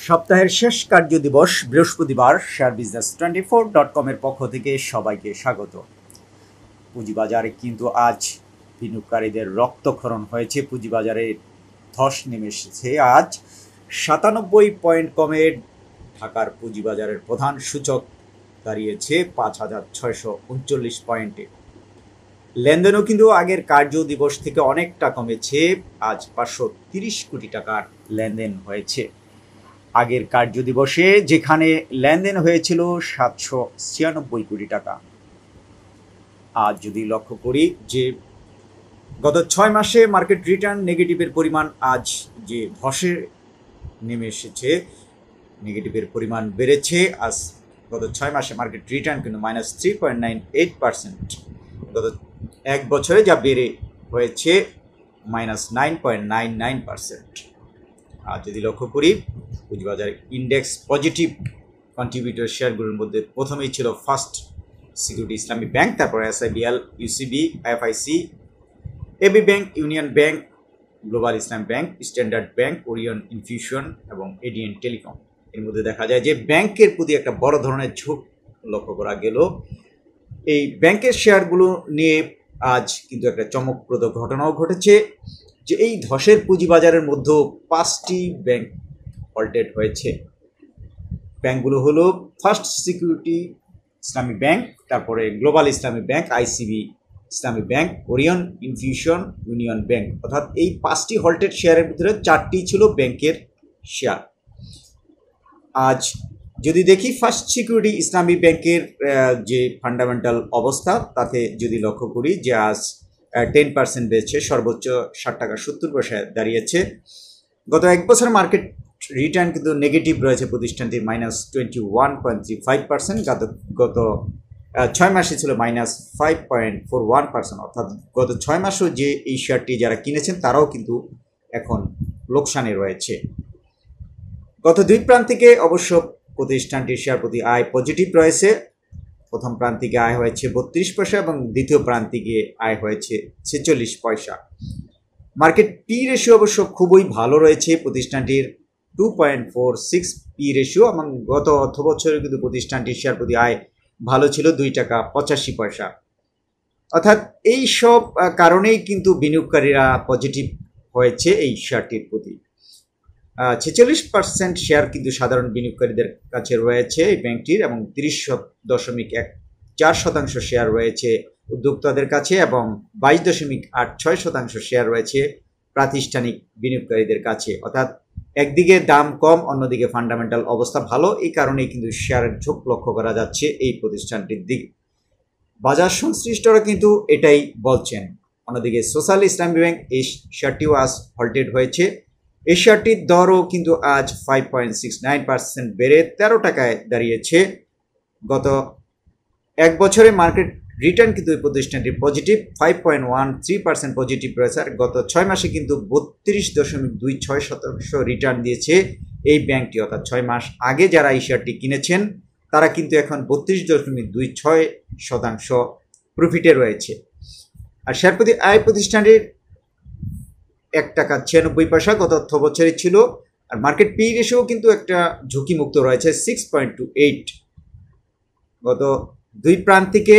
সপ্তাহের শেষ কার্য দিবস বৃহস্পতিবার শেয়ার বিজনেস 24.com এর পক্ষ থেকে সবাইকে স্বাগত। পুঁজিবাজারে কিন্তু আজ বিনিয়োগকারীদের রক্তক্ষরণ হয়েছে। পুঁজিবাজারে ধস নেমে এসেছে। আজ 97 পয়েন্ট কমে ঢাকার পুঁজিবাজারের প্রধান সূচক দাঁড়িয়েছে 5,639 পয়েন্টে। লেনদেনও কিন্তু আগের কার্য দিবস থেকে অনেকটা কমেছে। আজ 530 কোটি টাকার লেনদেন হয়েছে। আগের কার্য দিবসে যেখানে লেনদেন হয়েছিল 796 কোটি টাকা। আজ যদি লক্ষ্য করি যে গত 6 মাসে মার্কেট রিটার্ন নেগেটিভের পরিমাণ আজ যে ধসে নেমে এসেছে, নেগেটিভের পরিমাণ বেড়েছে। আজ গত 6 মাসে মার্কেট রিটার্ন কিন্তু -3.98%, গত এক বছরে যা বেড়ে হয়েছে -9.99%। আর যদি লক্ষ্য করি পুঁজিবাজার ইন্ডেক্স পজিটিভ কন্ট্রিবিউটর শেয়ারগুলোর মধ্যে প্রথমেই ছিল ফার্স্ট সিকিউরিটি ইসলামী ব্যাংক, তারপরে SIBL, UCB, IFIC, AB bank, union bank, global Islam bank, standard bank, Orion infusion এবং এডিএন টেলিকম। এর মধ্যে দেখা যায় যে ব্যাংকের প্রতি একটা বড় ধরনের ঝোঁক লক্ষ্য করা গেল। এই ব্যাংকের শেয়ারগুলো নিয়ে আজ কিন্তু একটা চমকপ্রদ ঘটনাও ঘটেছে যে এই ধসের পুঁজিবাজারের মধ্যে 5টি ব্যাংক হল্টেড হয়েছে। ব্যাংকগুলো হলো ফার্স্ট সিকিউরিটি ইসলামী ব্যাংক, তারপরে গ্লোবাল ইসলামী ব্যাংক, ICB ইসলামী bank, Orion infusion, union bank. অর্থাৎ এই 5টি হল্টেড শেয়ারের ভিতরে 4টি ছিল ব্যাংকের শেয়ার। আজ যদি দেখি ফার্স্ট সিকিউরিটি ইসলামী ব্যাংকের যে ফান্ডামেন্টাল অবস্থা, তাতে যদি লক্ষ্য করি যে আজ 10% বেড়েছে, সর্বোচ্চ 60 টাকা 70 পয়সায় দাঁড়িয়েছে। গত এক বছর মার্কেট রিটার্ন কিন্তু নেগেটিভ রয়েছে প্রতিষ্ঠানটির -21.35%। গত 6 মাসে ছিল -5.41%। অর্থাৎ গত 6 মাসও যে এই শেয়ারটি যারা কিনেছেন তারাও কিন্তু এখন লোকসানে রয়েছে। গত দুই প্রান্তিকে অবশ্য প্রতিষ্ঠানটির শেয়ার প্রতি আয় পজিটিভ রয়েছে। প্রথম প্রান্তিকে আয় হয়েছে 32 পয়সা এবং দ্বিতীয় প্রান্তিকে আয় হয়েছে 46 পয়সা। মার্কেট পি রেশিও অবশ্য খুবই ভালো রয়েছে প্রতিষ্ঠানটির 2.46 পি রেশিও, এবং গত অর্থ বছরে কিন্তু প্রতিষ্ঠানটির শেয়ার প্রতি আয় ভালো ছিল 2 টাকা 85 পয়সা। অর্থাৎ এই সব কারণেই কিন্তু বিনিয়োগকারীরা পজিটিভ হয়েছে এই শেয়ারটির প্রতি। 46% শেয়ার কিন্তু সাধারণ বিনিয়োগকারীদের কাছে রয়েছে এই ব্যাংকটির, এবং 30.14% শেয়ার রয়েছে উদ্যোক্তাদের কাছে, এবং 22.86% শেয়ার রয়েছে প্রাতিষ্ঠানিক বিনিয়োগকারীদের কাছে। অর্থাৎ একদিকে দাম কম, অন্যদিকে ফান্ডামেন্টাল অবস্থা ভালো। এই কারণেই কিন্তু শেয়ারের ঝোঁক লক্ষ্য করা যাচ্ছে এই প্রতিষ্ঠানটির দিকে। বাজার সংশ্লিষ্টরা কিন্তু এটাই বলছেন। অন্যদিকে সোশ্যাল ইসলামী ব্যাংক, এই শেয়ারটিও আজ হল্টেড হয়েছে। এই শেয়ারটির দরও কিন্তু আজ 5.69% বেড়ে 13 টাকায় দাঁড়িয়েছে। গত এক বছরে মার্কেট রিটার্ন কিন্তু এই প্রতিষ্ঠানটির পজিটিভ 5.13% পজিটিভ রয়েছে। আর গত 6 মাসে কিন্তু 32.26% রিটার্ন দিয়েছে এই ব্যাংকটি। অর্থাৎ 6 মাস আগে যারা এই শেয়ারটি কিনেছেন তারা কিন্তু এখন 32.26% প্রফিটে রয়েছে। আর শেয়ার প্রতি আয় প্রতিষ্ঠানটির 1 টাকা 96 পয়সা গত অর্থ বছরে ছিল। আর মার্কেট পি রেশিও কিন্তু একটা ঝুঁকিমুক্ত রয়েছে 6.28। গত দুই প্রান্তিকে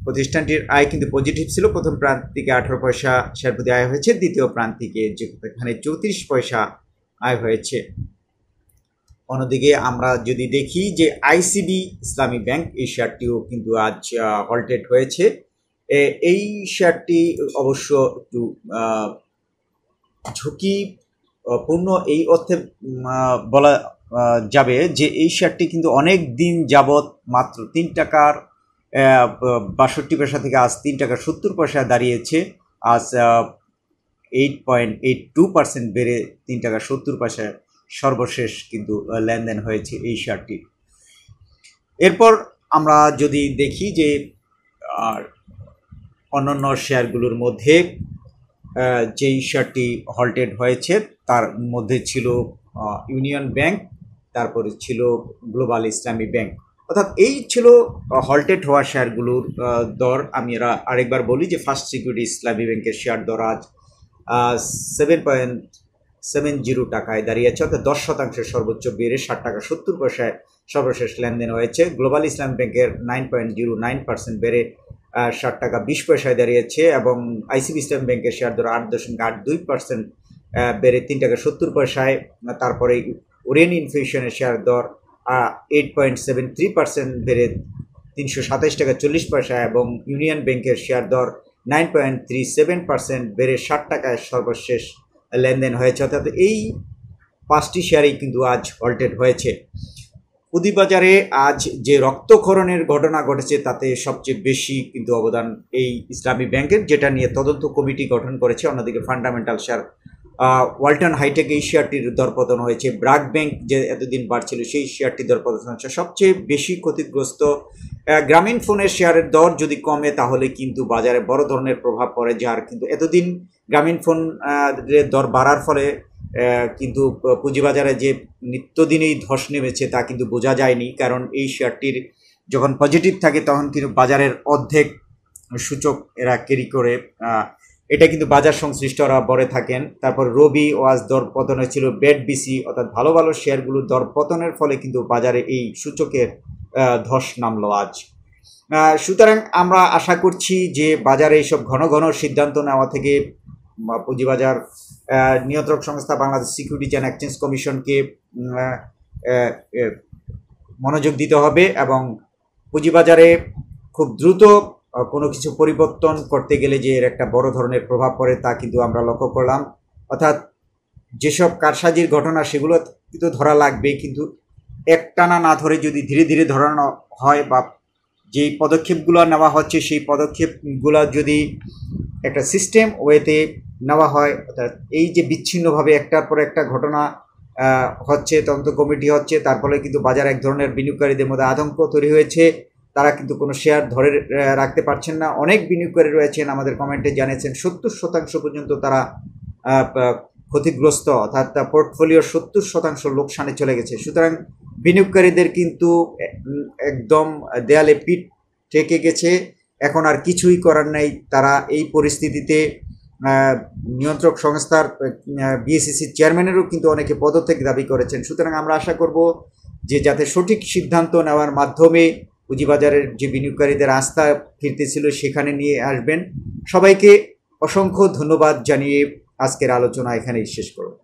প্রতিষ্ঠানটির আয় কিন্তু পজিটিভ ছিল। প্রথম প্রান্তিকে 18 পয়সা শেয়ার প্রতি আয় হয়েছে, দ্বিতীয় প্রান্তিকে যেখানে 34 পয়সা আয় হয়েছে। অন্যদিকে আমরা যদি দেখি যে ICB ইসলামী ব্যাংক, এই শেয়ারটিও কিন্তু আজ হল্টেড হয়েছে। এই শেয়ারটি অবশ্য একটু ঝুঁকিপূর্ণ এই অর্থে বলা যাবে যে এই শেয়ারটি কিন্তু অনেক দিন যাবৎ মাত্র 3 টাকার 62 পয়সা থেকে আজ 3 টাকা 70 পয়সা দাঁড়িয়েছে। আজ 8.82% বেড়ে 3 টাকা 70 পয়সায় সর্বশেষ কিন্তু লেনদেন হয়েছে এই শেয়ারটি। এরপর আমরা যদি দেখি যে অন্যান্য শেয়ারগুলোর মধ্যে যেই শেয়ারটি হল্টেড হয়েছে তার মধ্যে ছিল ইউনিয়ন ব্যাংক, তারপরে ছিল গ্লোবাল ইসলামী ব্যাংক। অর্থাৎ এই ছিল হল্টেড হওয়া শেয়ারগুলোর দর। আমি আরেকবার বলি যে ফার্স্ট সিকিউরিটি ইসলামী ব্যাংকের শেয়ার দর আজ টাকায় দাঁড়িয়েছে, অর্থাৎ 10% সর্বোচ্চ বেড়ে 60 টাকা 70 পয়সায় সর্বশেষ লেনদেন হয়েছে। গ্লোবাল ইসলাম ব্যাংকের 9.09% বেড়ে 60 টাকা 20 পয়সায় দাঁড়িয়েছে, এবং আইসিবি ইসলাম ব্যাংকের শেয়ার দর 8.82% বেড়ে 3 টাকা 70 পয়সায়। তারপরে ওরিয়েন্ট ইনফিউশনের শেয়ার দর 8.73% বেড়ে 327 টাকা 40 পয়সা, এবং ইউনিয়ন ব্যাংকের শেয়ার দর 9.37% বেড়ে 60 টাকায় সর্বশেষ লেনদেন হয়েছে। অর্থাৎ এই 5টি শেয়ারই কিন্তু আজ অল্টেড হয়েছে। পুঁজিবাজারে আজ যে রক্তক্ষরণের ঘটনা ঘটেছে তাতে সবচেয়ে বেশি কিন্তু অবদান এই ইসলামী ব্যাংকের, যেটা নিয়ে তদন্ত কমিটি গঠন করেছে। অন্যদিকে ফান্ডামেন্টাল শেয়ার ওয়ালটন হাইটেক এই শেয়ারটির দরপতন হয়েছে। ব্র্যাক ব্যাংক যে এতদিন বাড়ছিল সেই শেয়ারটির দরপতন হচ্ছে। সবচেয়ে বেশি ক্ষতিগ্রস্ত গ্রামীণ ফোনের শেয়ারের দর যদি কমে তাহলে কিন্তু বাজারে বড় ধরনের প্রভাব পড়ে, যার কিন্তু এতদিন গ্রামীণ ফোন দর বাড়ার ফলে কিন্তু পুঁজিবাজারে যে নিত্যদিনেই ধস নেমেছে তা কিন্তু বোঝা যায়নি, কারণ এই শেয়ারটির যখন পজিটিভ থাকে তখন কিন্তু বাজারের অর্ধেক সূচক এরা ক্যারি করে, এটা কিন্তু বাজার সংশ্লিষ্টরা বলে থাকেন। তারপর রবি ওয়াজ দর পতন হয়েছিল, বেড বিসি অর্থাৎ ভালো ভালো শেয়ারগুলো দর পতনের ফলে কিন্তু বাজারে এই সূচকের ধস নামলো আজ। সুতরাং আমরা আশা করছি যে বাজারে এইসব ঘন ঘন সিদ্ধান্ত নেওয়া থেকে পুঁজিবাজার নিয়ন্ত্রক সংস্থা বাংলাদেশ সিকিউরিটিজ অ্যান্ড এক্সচেঞ্জ কমিশনকে মনোযোগ দিতে হবে, এবং পুঁজিবাজারে খুব দ্রুত কোনো কিছু পরিবর্তন করতে গেলে যে এর একটা বড় ধরনের প্রভাব পড়ে তা কিন্তু আমরা লক্ষ্য করলাম। অর্থাৎ যেসব কারসাজির ঘটনা সেগুলো কিন্তু ধরা লাগবে, কিন্তু একটানা না ধরে যদি ধীরে ধীরে ধরানো হয় বা যেই পদক্ষেপগুলো নেওয়া হচ্ছে সেই পদক্ষেপগুলো যদি একটা সিস্টেম ওয়েতে নেওয়া হয়, অর্থাৎ এই যে বিচ্ছিন্নভাবে একটার পর একটা ঘটনা হচ্ছে, তদন্ত কমিটি হচ্ছে, তার ফলে কিন্তু বাজার এক ধরনের বিনিয়োগকারীদের মধ্যে আতঙ্ক তৈরি হয়েছে। তারা কিন্তু কোনো শেয়ার ধরে রাখতে পারছেন না। অনেক বিনিয়োগকারী রয়েছেন, আমাদের কমেন্টে জানিয়েছেন 70% পর্যন্ত তারা ক্ষতিগ্রস্ত, অর্থাৎ পোর্টফোলিওর 70% লোকসানে চলে গেছে। সুতরাং বিনিয়োগকারীদের কিন্তু একদম দেয়ালে পিঠ ঠেকে গেছে, এখন আর কিছুই করার নেই। তারা এই পরিস্থিতিতে নিয়ন্ত্রক সংস্থার বিএসইসির চেয়ারম্যানেরও কিন্তু অনেকে পদত্যাগ দাবি করেছেন। সুতরাং আমরা আশা করব যে যাতে সঠিক সিদ্ধান্ত নেওয়ার মাধ্যমে পুঁজিবাজারের যে বিনিয়োগকারীদের আস্থা ফিরতেছিল সেখানে নিয়ে আসবেন। সবাইকে অসংখ্য ধন্যবাদ জানিয়ে আজকের আলোচনা এখানেই শেষ করব।